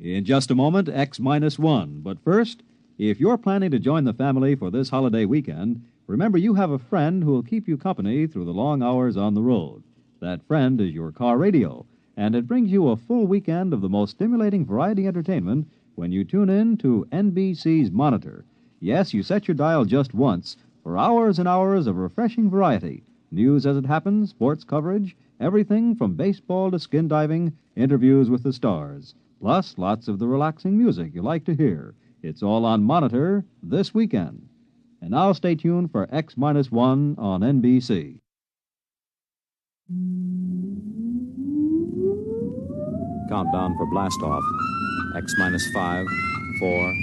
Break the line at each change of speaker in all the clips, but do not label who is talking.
In just a moment, X-1. But first, if you're planning to join the family for this holiday weekend, remember you have a friend who will keep you company through the long hours on the road. That friend is your car radio, and it brings you a full weekend of the most stimulating variety entertainment when you tune in to NBC's Monitor. Yes, you set your dial just once for hours and hours of refreshing variety. News as it happens, sports coverage, everything from baseball to skin diving, interviews with the stars. Plus, lots of the relaxing music you like to hear. It's all on Monitor this weekend. And now stay tuned for X-1 on NBC.
Countdown for blast-off. X-5, 4,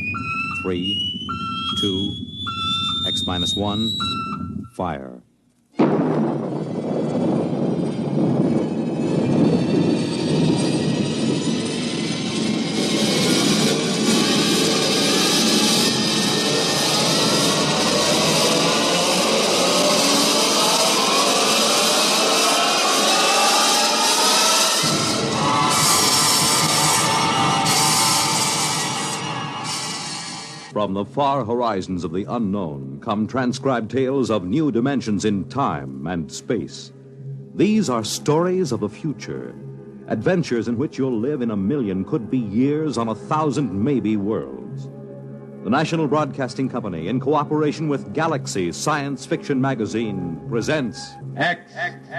3, 2, X-1, fire. From the far horizons of the unknown come transcribed tales of new dimensions in time and space. These are stories of the future, adventures in which you'll live in a million, could be years, on 1,000 maybe worlds. The National Broadcasting Company, in cooperation with Galaxy Science Fiction Magazine, presents X-1.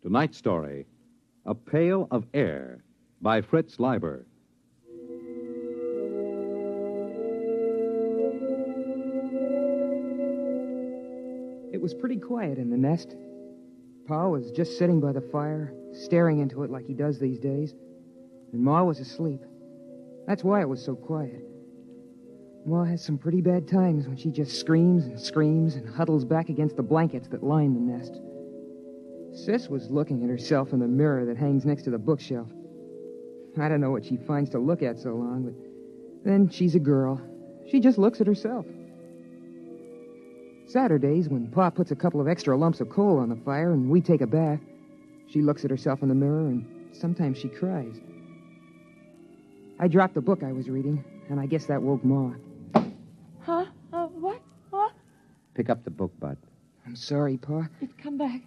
Tonight's story, A Pail of Air, by Fritz Leiber.
It was pretty quiet in the nest. Pa was just sitting by the fire, staring into it like he does these days. And Ma was asleep. That's why it was so quiet. Ma has some pretty bad times when she just screams and huddles back against the blankets that line the nest. Sis was looking at herself in the mirror that hangs next to the bookshelf. I don't know what she finds to look at so long, but then she's a girl. She just looks at herself. Saturdays, when Pa puts a couple of extra lumps of coal on the fire and we take a bath, she looks at herself in the mirror and sometimes she cries. I dropped the book I was reading, and I guess that woke Ma.
Huh? What? What?
Pick up the book, Bud.
I'm sorry, Pa.
It's come back.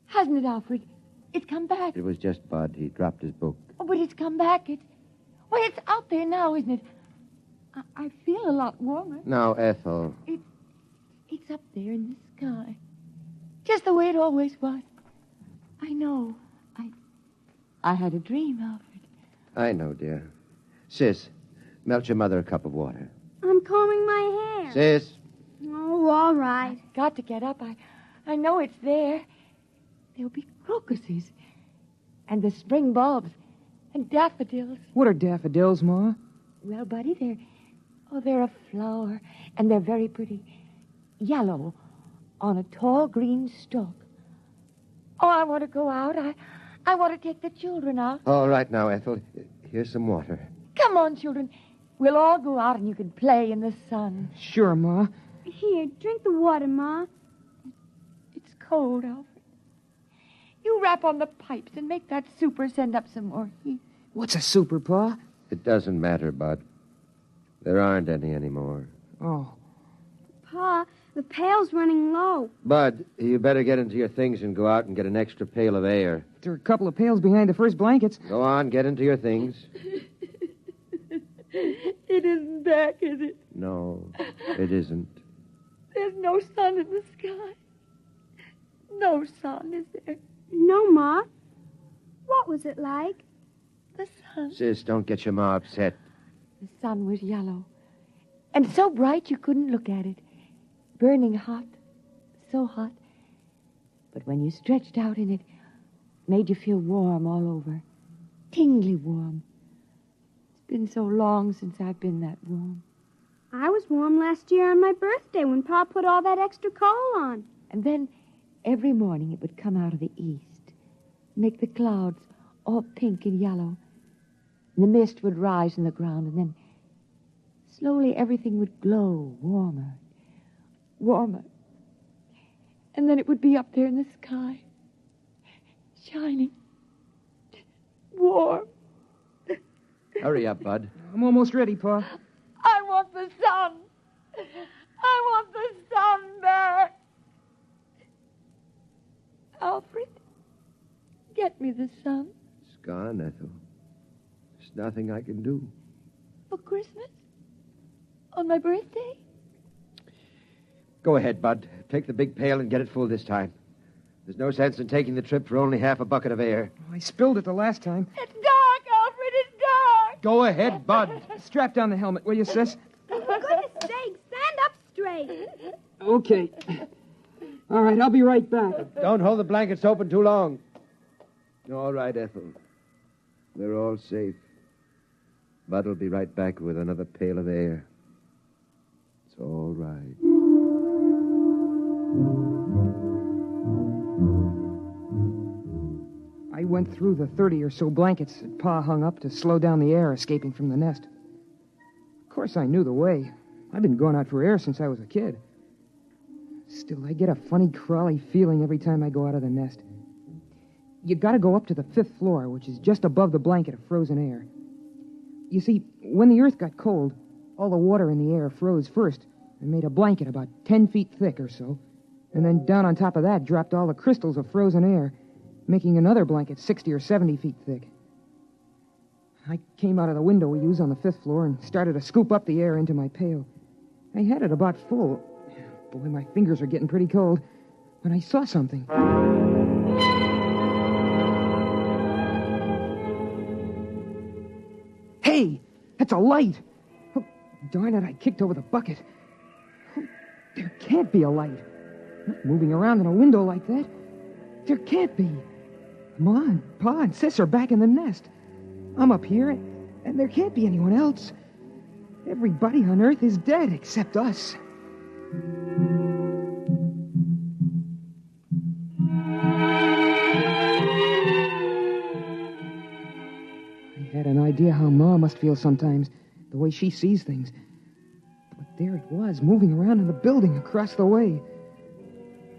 Hasn't it, Alfred? It's come back.
It was just Bud. He dropped his book.
Oh, but it's come back. It's out there now, isn't it? I feel a lot warmer.
Now, Ethel.
It's up there in the sky. Just the way it always was. I know. I had a dream, Alfred.
I know, dear. Sis, melt your mother a cup of water.
I'm combing my hair.
Sis.
Oh, all right.
I've got to get up. I know it's there. There'll be crocuses. And the spring bulbs. And daffodils.
What are daffodils, Ma?
Well, Buddy, they're a flower. And they're very pretty. Yellow on a tall green stalk. Oh, I want to go out. I want to take the children out.
All right now, Ethel. Here's some water.
Come on, children. We'll all go out and you can play in the sun.
Sure, Ma.
Here, drink the water, Ma.
It's cold, Alfred. You rap on the pipes and make that super send up some more heat.
What's a super, Pa?
It doesn't matter, Bud. There aren't any anymore.
Oh.
Pa, the pail's running low.
Bud, you better get into your things and go out and get an extra pail of air.
There are a couple of pails behind the first blankets.
Go on, get into your things.
It isn't back, is it?
No, it isn't.
There's no sun in the sky. No sun, is there?
No, Ma. What was it like?
The sun.
Sis, don't get your ma upset.
The sun was yellow. And so bright you couldn't look at it. Burning hot. So hot. But when you stretched out in it, made you feel warm all over. Tingly warm. It's been so long since I've been that warm.
I was warm last year on my birthday when Pa put all that extra coal on.
And then every morning it would come out of the east, make the clouds all pink and yellow. And the mist would rise in the ground, and then slowly everything would glow warmer, warmer. And then it would be up there in the sky, shining, warm.
Hurry up, Bud.
I'm almost ready, Pa.
I want the sun. I want the sun back. Alfred, get me the sun.
It's gone, Ethel. There's nothing I can do.
For Christmas? On my birthday?
Go ahead, Bud. Take the big pail and get it full this time. There's no sense in taking the trip for only half a bucket of air.
I spilled it the last time.
It's dark, Alfred, it's dark.
Go ahead, Bud.
Strap down the helmet, will you, sis?
For goodness sake, stand up straight.
Okay. All right, I'll be right back.
Don't hold the blankets open too long. All right, Ethel. We're all safe. Bud'll be right back with another pail of air. It's all right.
I went through the 30 or so blankets that Pa hung up to slow down the air escaping from the nest. Of course, I knew the way. I've been going out for air since I was a kid. Still, I get a funny, crawly feeling every time I go out of the nest. You gotta go up to the 5th floor, which is just above the blanket of frozen air. You see, when the earth got cold, all the water in the air froze first and made a blanket about 10 feet thick or so. And then down on top of that dropped all the crystals of frozen air, making another blanket 60 or 70 feet thick. I came out of the window we use on the 5th floor and started to scoop up the air into my pail. I had it about full. Boy, my fingers are getting pretty cold when I saw something. Hey, that's a light. Oh, darn it, I kicked over the bucket. Oh, there can't be a light. Not moving around in a window like that. There can't be. Ma and Pa and Sis are back in the nest. I'm up here, and there can't be anyone else. Everybody on Earth is dead except us. I had an idea how Ma must feel sometimes, the way she sees things. But there it was, moving around in the building across the way.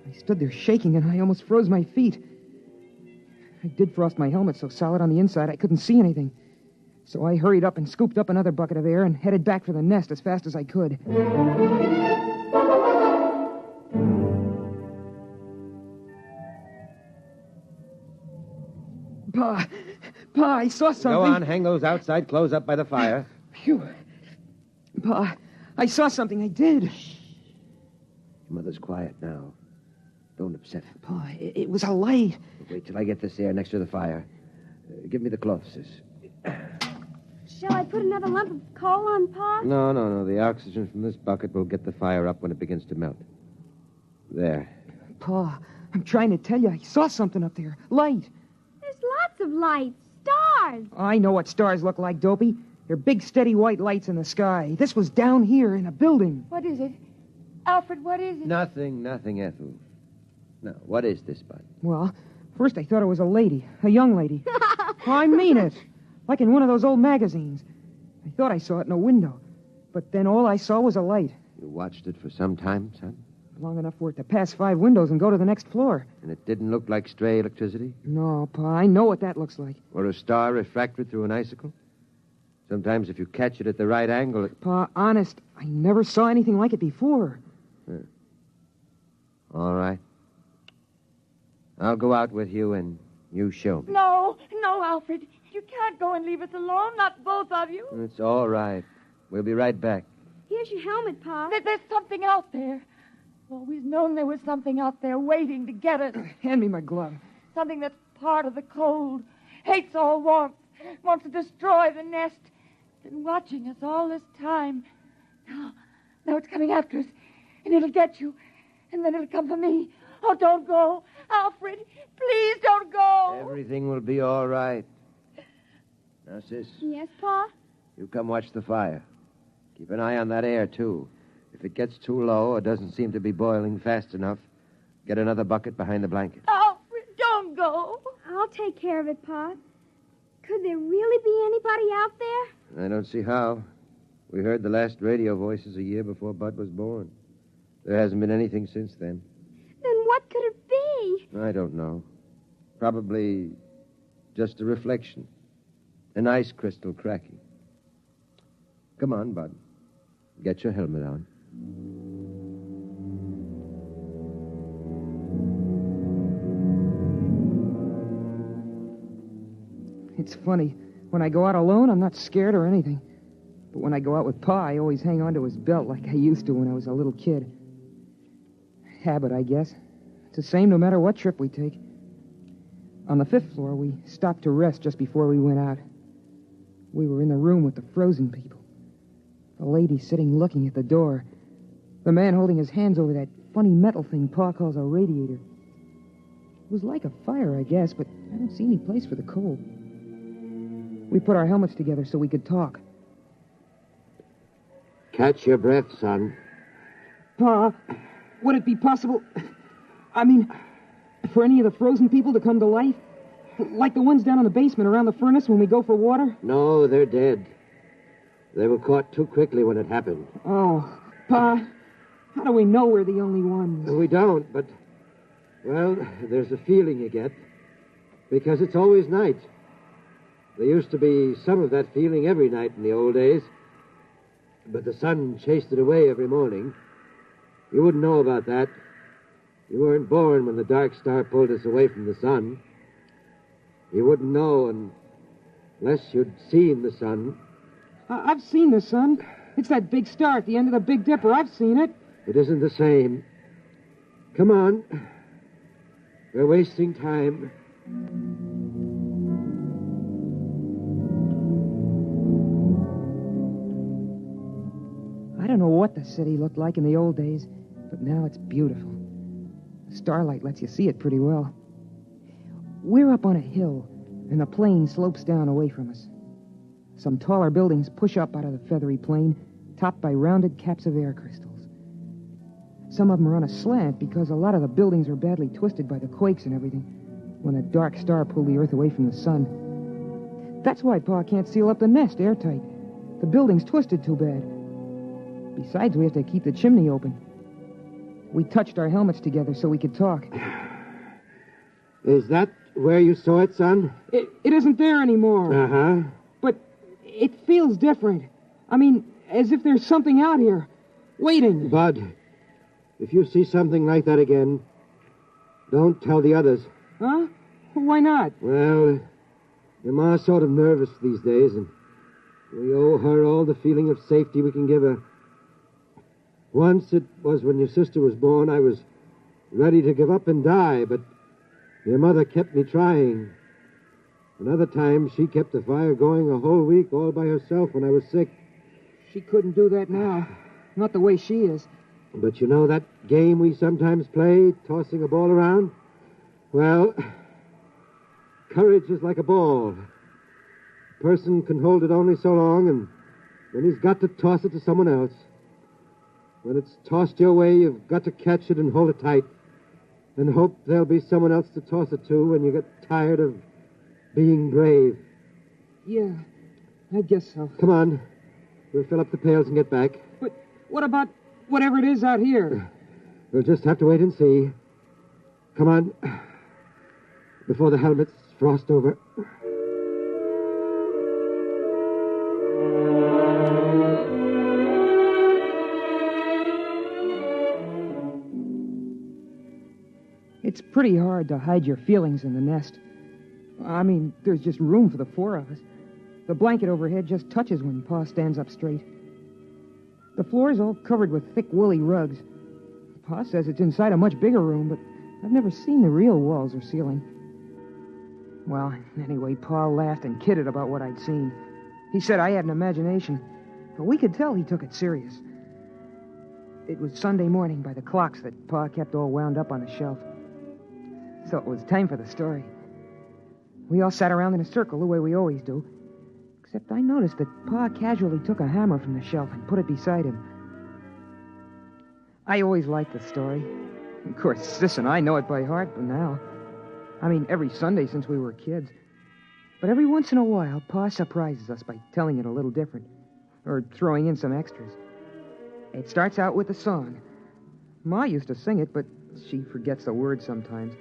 I stood there shaking, and I almost froze my feet. I did frost my helmet so solid on the inside I couldn't see anything. So I hurried up and scooped up another bucket of air and headed back for the nest as fast as I could. Pa, I saw something.
Go on, hang those outside clothes up by the fire.
Phew. Pa, I saw something, I did.
Your mother's quiet now. Don't upset her.
Pa, it was a light.
Wait till I get this air next to the fire. Give me the cloth, Sis.
Shall I put another lump of coal on, Pa?
No. The oxygen from this bucket will get the fire up when it begins to melt. There.
Pa, I'm trying to tell you, I saw something up there. Light.
There's lots of lights. Stars.
I know what stars look like, Dopey. They're big, steady white lights in the sky. This was down here in a building.
What is it? Alfred, what is it?
Nothing, Ethel. Now, what is this, Bud?
Well, first I thought it was a lady, a young lady. I mean it. Like in one of those old magazines. I thought I saw it in a window. But then all I saw was a light.
You watched it for some time, son?
Long enough for it to pass 5 windows and go to the next floor.
And it didn't look like stray electricity?
No, Pa, I know what that looks like.
Or a star refracted through an icicle? Sometimes if you catch it at the right angle, it...
Pa, honest, I never saw anything like it before.
All right. I'll go out with you and you show me.
No, Alfred. You can't go and leave us alone, not both of you.
It's all right. We'll be right back.
Here's your helmet, Pa.
There's something out there. I've always known there was something out there waiting to get us.
Hand me my glove.
Something that's part of the cold, hates all warmth, wants to destroy the nest. Been watching us all this time. Now it's coming after us, and it'll get you, and then it'll come for me. Oh, don't go. Alfred, please don't go.
Everything will be all right. Now, Sis,
Yes, Pa?
you come watch the fire. Keep an eye on that air, too. If it gets too low or doesn't seem to be boiling fast enough, get another bucket behind the blanket.
Alfred, don't go.
I'll take care of it, Pa. Could there really be anybody out there?
I don't see how. We heard the last radio voices a year before Bud was born. There hasn't been anything since then.
Then what could it be?
I don't know. Probably just a reflection. An ice crystal cracking. Come on, Bud. Get your helmet on.
It's funny. When I go out alone, I'm not scared or anything. But when I go out with Pa, I always hang on to his belt like I used to when I was a little kid. Habit, I guess. It's the same no matter what trip we take. On the 5th floor, we stopped to rest just before we went out. We were in the room with the frozen people. The lady sitting looking at the door. The man holding his hands over that funny metal thing Pa calls a radiator. It was like a fire, I guess, but I don't see any place for the cold. We put our helmets together so we could talk.
Catch your breath, son.
Pa, would it be possible... I mean, for any of the frozen people to come to life? Like the ones down in the basement around the furnace when we go for water?
No, they're dead. They were caught too quickly when it happened.
Oh, Pa, how do we know we're the only ones?
We don't, but... Well, there's a feeling you get. Because it's always night. There used to be some of that feeling every night in the old days. But the sun chased it away every morning. You wouldn't know about that. You weren't born when the dark star pulled us away from the sun. You wouldn't know unless you'd seen the sun.
I've seen the sun. It's that big star at the end of the Big Dipper. I've seen it.
It isn't the same. Come on. We're wasting time.
I don't know what the city looked like in the old days, but now it's beautiful. The starlight lets you see it pretty well. We're up on a hill, and the plain slopes down away from us. Some taller buildings push up out of the feathery plain, topped by rounded caps of air crystals. Some of them are on a slant because a lot of the buildings are badly twisted by the quakes and everything when the dark star pulled the Earth away from the sun. That's why Pa can't seal up the nest airtight. The building's twisted too bad. Besides, we have to keep the chimney open. We touched our helmets together so we could talk.
Is that where you saw it, son?
It isn't there anymore.
Uh-huh.
But it feels different. I mean, as if there's something out here, waiting.
Bud, if you see something like that again, don't tell the others.
Huh? Why not?
Well, your ma's sort of nervous these days, and we owe her all the feeling of safety we can give her. Once, it was when your sister was born, I was ready to give up and die, but your mother kept me trying. Another time, she kept the fire going a whole week all by herself when I was sick.
She couldn't do that now. Not the way she is.
But you know that game we sometimes play, tossing a ball around? Well, courage is like a ball. A person can hold it only so long, and then he's got to toss it to someone else. When it's tossed your way, you've got to catch it and hold it tight, and hope there'll be someone else to toss it to when you get tired of being brave.
Yeah, I guess so.
Come on. We'll fill up the pails and get back.
But what about whatever it is out here?
We'll just have to wait and see. Come on. Before the helmets frost over.
It's pretty hard to hide your feelings in the nest. I mean, there's just room for the four of us. The blanket overhead just touches when Pa stands up straight. The floor is all covered with thick, woolly rugs. Pa says it's inside a much bigger room, but I've never seen the real walls or ceiling. Well, anyway, Pa laughed and kidded about what I'd seen. He said I had an imagination, but we could tell he took it serious. It was Sunday morning by the clocks that Pa kept all wound up on the shelf. So it was time for the story. We all sat around in a circle the way we always do, except I noticed that Pa casually took a hammer from the shelf and put it beside him. I always liked the story. Of course, Sis and I know it by heart by now. I mean, every Sunday since we were kids. But every once in a while, Pa surprises us by telling it a little different. or throwing in some extras. It starts out with a song. Ma used to sing it, but she forgets the words sometimes.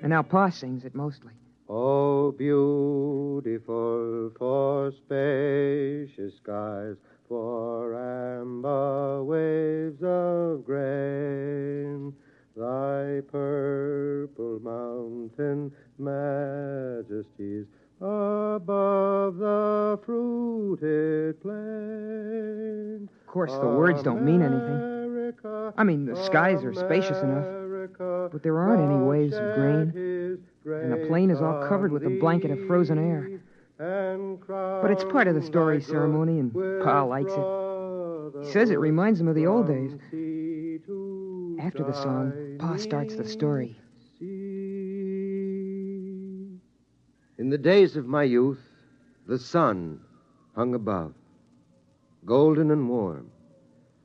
And now Pa sings it mostly.
Oh, beautiful for spacious skies, for amber waves of grain, thy purple mountain majesties above the fruited plain.
Of course, the words don't mean anything. I mean, the skies are spacious enough, but there aren't any waves of grain, and the plain is all covered with a blanket of frozen air. But it's part of the story ceremony, and Pa likes it. He says it reminds him of the old days. After the song, Pa starts the story.
In the days of my youth, the sun hung above, golden and warm,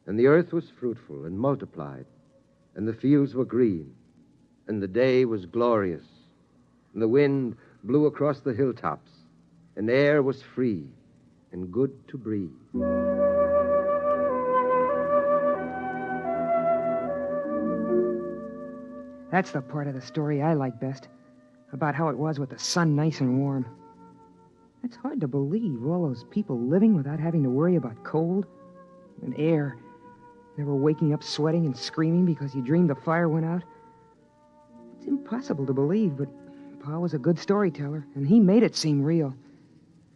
and the earth was fruitful and multiplied, and the fields were green, and the day was glorious, and the wind blew across the hilltops, and air was free and good to breathe.
That's the part of the story I like best, about how it was with the sun nice and warm. It's hard to believe, all those people living without having to worry about cold and air. Never waking up sweating and screaming because you dreamed the fire went out. It's impossible to believe, but Pa was a good storyteller, and he made it seem real.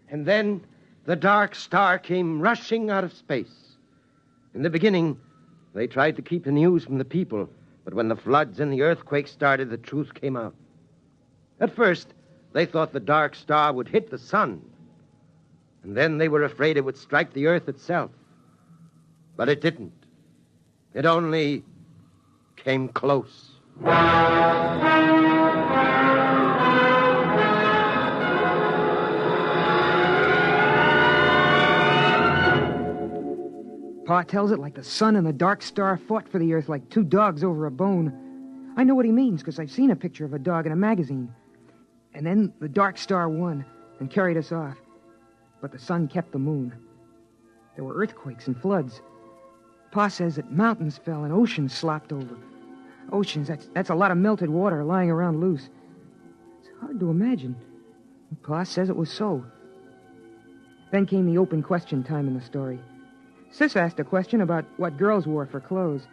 And then the dark star came rushing out of space. In the beginning, they tried to keep the news from the people, but when the floods and the earthquakes started, the truth came out. At first, they thought the dark star would hit the sun, and then they were afraid it would strike the earth itself. But it didn't. It only came close.
Pa tells it like the sun and the dark star fought for the earth like two dogs over a bone. I know what he means, because I've seen a picture of a dog in a magazine. And then the dark star won and carried us off. But the sun kept the moon. There were earthquakes and floods. Pa says that mountains fell and oceans slopped over. Oceans, that's a lot of melted water lying around loose. It's hard to imagine. Pa says it was so. Then came the open question time in the story. Sis asked a question about what girls wore for clothes.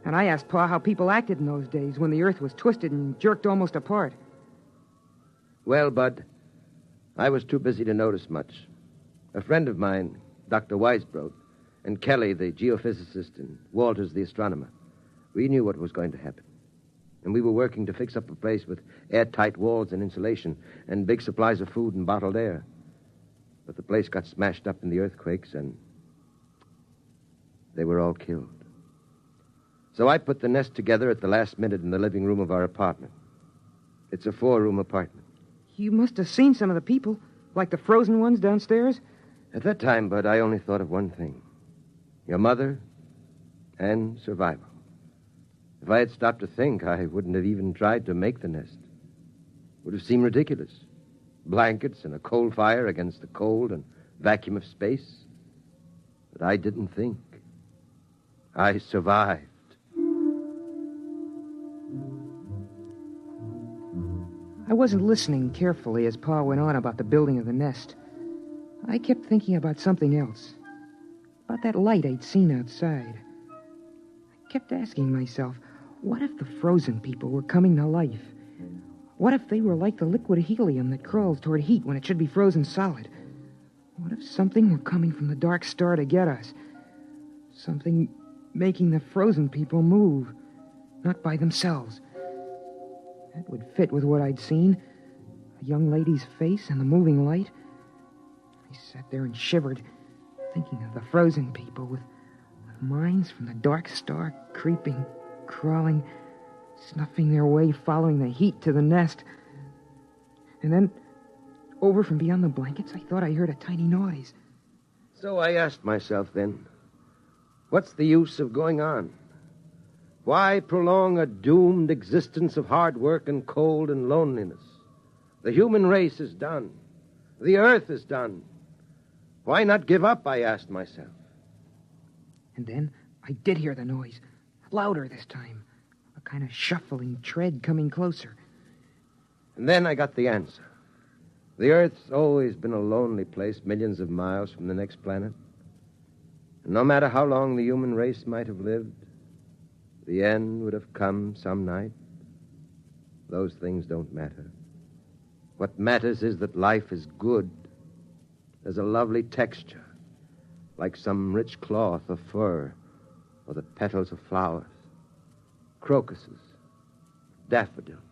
And I asked Pa how people acted in those days when the earth was twisted and jerked almost apart.
Well, Bud, I was too busy to notice much. A friend of mine, Dr. Weisbrod, and Kelly, the geophysicist, and Walters, the astronomer, we knew what was going to happen. And we were working to fix up a place with airtight walls and insulation and big supplies of food and bottled air. But the place got smashed up in the earthquakes, and they were all killed. So I put the nest together at the last minute in the living room of our apartment. It's a 4-room apartment.
You must have seen some of the people, like the frozen ones downstairs.
At that time, Bud, I only thought of one thing. Your mother and survival. If I had stopped to think, I wouldn't have even tried to make the nest. It would have seemed ridiculous. Blankets and a coal fire against the cold and vacuum of space. But I didn't think. I survived.
I wasn't listening carefully as Pa went on about the building of the nest. I kept thinking about something else. About that light I'd seen outside. I kept asking myself, what if the frozen people were coming to life? What if they were like the liquid helium that crawls toward heat when it should be frozen solid? What if something were coming from the dark star to get us? Something making the frozen people move, not by themselves. That would fit with what I'd seen. A young lady's face and the moving light. I sat there and shivered, thinking of the frozen people with minds from the dark star creeping, crawling, snuffing their way, following the heat to the nest. And then, over from beyond the blankets, I thought I heard a tiny noise.
So I asked myself then, what's the use of going on? Why prolong a doomed existence of hard work and cold and loneliness? The human race is done. The earth is done. Why not give up, I asked myself.
And then I did hear the noise. Louder this time. A kind of shuffling tread coming closer.
And then I got the answer. The Earth's always been a lonely place millions of miles from the next planet. And no matter how long the human race might have lived, the end would have come some night. Those things don't matter. What matters is that life is good. There's a lovely texture, like some rich cloth or fur, or the petals of flowers, crocuses, daffodils,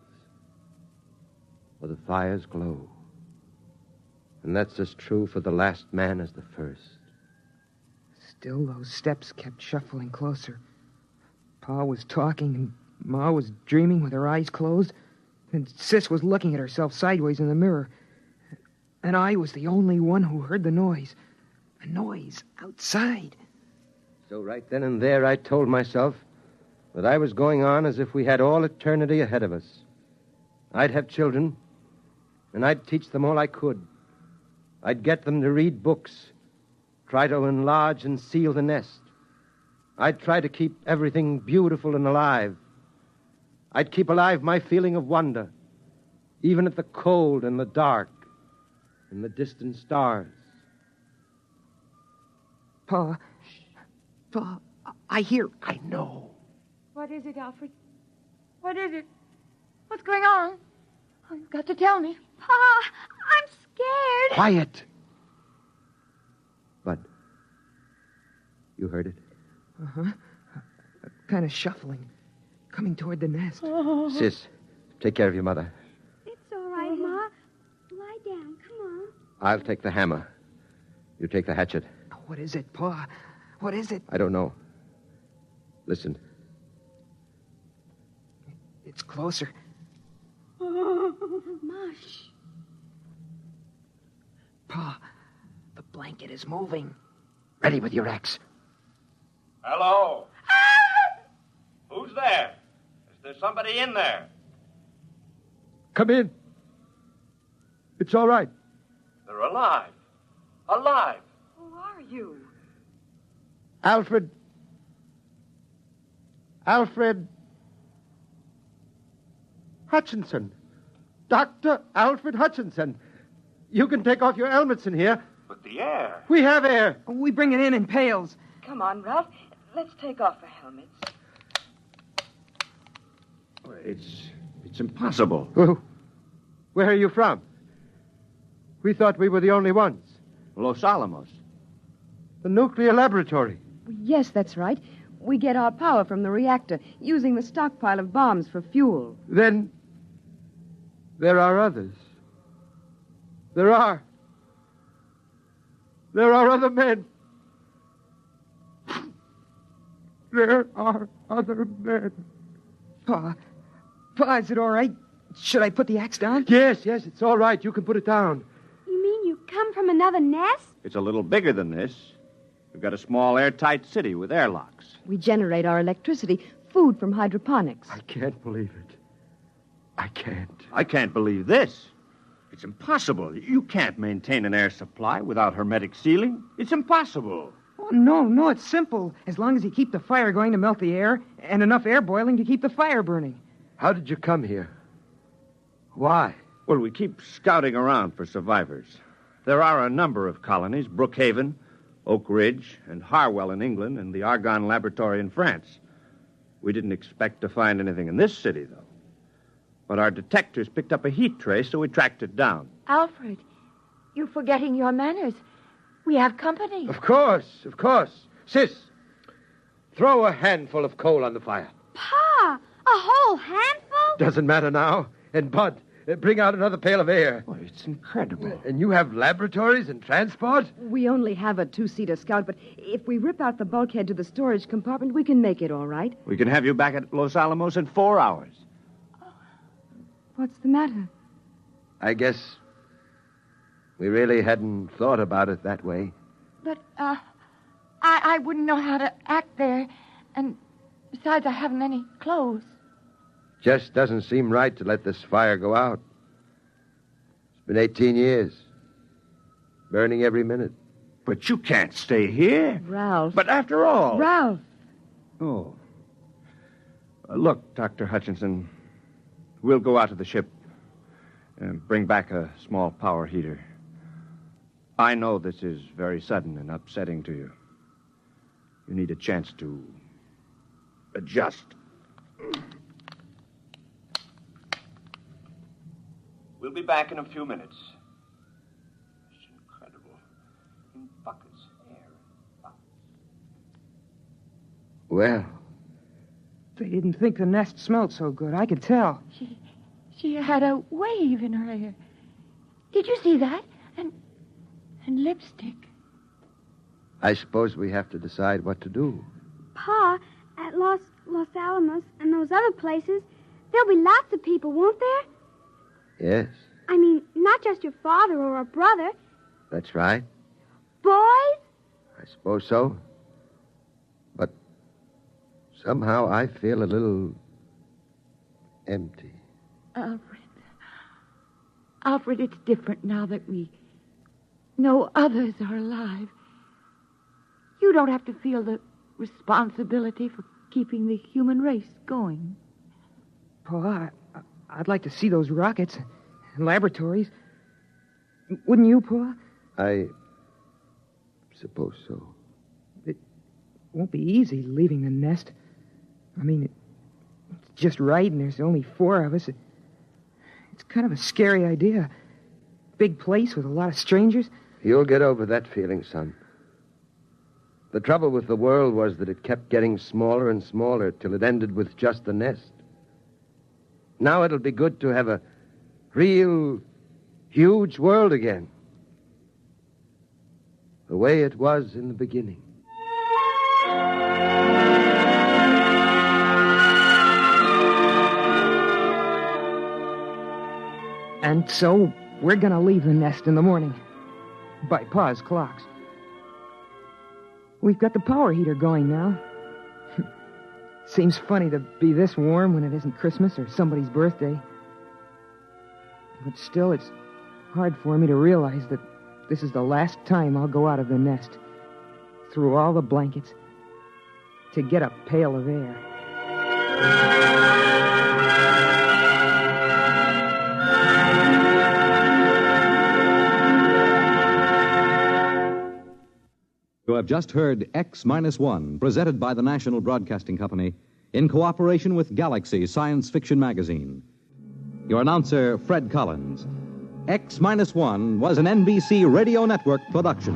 or the fire's glow. And that's as true for the last man as the first.
Still, those steps kept shuffling closer. Pa was talking, and Ma was dreaming with her eyes closed, and Sis was looking at herself sideways in the mirror. And I was the only one who heard the noise. A noise outside.
So right then and there, I told myself that I was going on as if we had all eternity ahead of us. I'd have children, and I'd teach them all I could. I'd get them to read books, try to enlarge and seal the nest. I'd try to keep everything beautiful and alive. I'd keep alive my feeling of wonder, even at the cold and the dark and the distant stars.
Pa, I hear.
I know.
What is it, Alfred? What is it? What's going on? Oh, you've got to tell me.
Pa, I'm scared.
Quiet. Bud, you heard it?
Uh-huh. Kind of shuffling, coming toward the nest.
Sis, take care of your mother.
It's all right, Ma. Lie down. Come on.
I'll take the hammer. You take the hatchet.
What is it, Pa? What is it?
I don't know. Listen.
It's closer.
Mush.
Pa, the blanket is moving.
Ready with your axe.
Hello? Who's there? Is there somebody in there?
Come in. It's all right.
They're alive. Alive.
Who are you?
Alfred Hutchinson. Dr. Alfred Hutchinson. You can take off your helmets in here.
But the air.
We have air.
We bring it in pails.
Come on, Ralph. Let's take off our helmets.
It's impossible.
Where are you from? We thought we were the only ones.
Los Alamos.
The nuclear laboratory.
Yes, that's right. We get our power from the reactor, using the stockpile of bombs for fuel.
Then there are others. There are other men. There are other men.
Pa, is it all right? Should I put the axe down?
Yes, it's all right. You can put it down.
You mean you come from another nest?
It's a little bigger than this. We've got a small airtight city with airlocks.
We generate our electricity, food from hydroponics.
I can't believe it. I can't.
I can't believe this. It's impossible. You can't maintain an air supply without hermetic sealing. It's impossible.
Oh, no, it's simple. As long as you keep the fire going to melt the air, and enough air boiling to keep the fire burning.
How did you come here? Why?
Well, we keep scouting around for survivors. There are a number of colonies, Brookhaven, Oak Ridge, and Harwell in England, and the Argonne Laboratory in France. We didn't expect to find anything in this city, though. But our detectors picked up a heat trace, so we tracked it down.
Alfred, you're forgetting your manners. We have company.
Of course. Sis, throw a handful of coal on the fire.
Pa, a whole handful?
Doesn't matter now. And Bud, bring out another pail of air.
Well, it's incredible.
And you have laboratories and transport?
We only have a two-seater Scout, but if we rip out the bulkhead to the storage compartment, we can make it all right.
We can have you back at Los Alamos in 4 hours.
What's the matter?
I guess we really hadn't thought about it that way.
But, I wouldn't know how to act there. And besides, I haven't any clothes.
Just doesn't seem right to let this fire go out. It's been 18 years. Burning every minute.
But you can't stay here.
Ralph.
But after all...
Ralph.
Oh. Look, Dr. Hutchinson, we'll go out to the ship and bring back a small power heater. I know this is very sudden and upsetting to you. You need a chance to adjust. We'll be back in a few minutes. It's incredible. In buckets, air in buckets.
Well,
They didn't think the nest smelled so good. I could tell.
She had a wave in her hair. Did you see that? And lipstick.
I suppose we have to decide what to do.
Pa, at Los Alamos and those other places, there'll be lots of people, won't there?
Yes,
I mean, not just your father or a brother.
that's right.
Boys?
I suppose so. But somehow I feel a little empty.
Alfred, it's different now that we know others are alive. You don't have to feel the responsibility for keeping the human race going.
Pa, I'd like to see those rockets and laboratories. Wouldn't you, Pa?
I suppose so.
It won't be easy leaving the nest. I mean, it's just right, and there's only 4 of us. It's kind of a scary idea. Big place with a lot of strangers.
You'll get over that feeling, son. The trouble with the world was that it kept getting smaller and smaller till it ended with just the nest. Now it'll be good to have a real, huge world again. The way it was in the beginning.
And so we're going to leave the nest in the morning. By Pa's clocks. We've got the power heater going now. Seems funny to be this warm when it isn't Christmas or somebody's birthday. But still, it's hard for me to realize that this is the last time I'll go out of the nest, through all the blankets, to get a pail of air.
You have just heard X-1, presented by the National Broadcasting Company in cooperation with Galaxy Science Fiction Magazine. Your announcer, Fred Collins. X-1 was an NBC Radio Network production.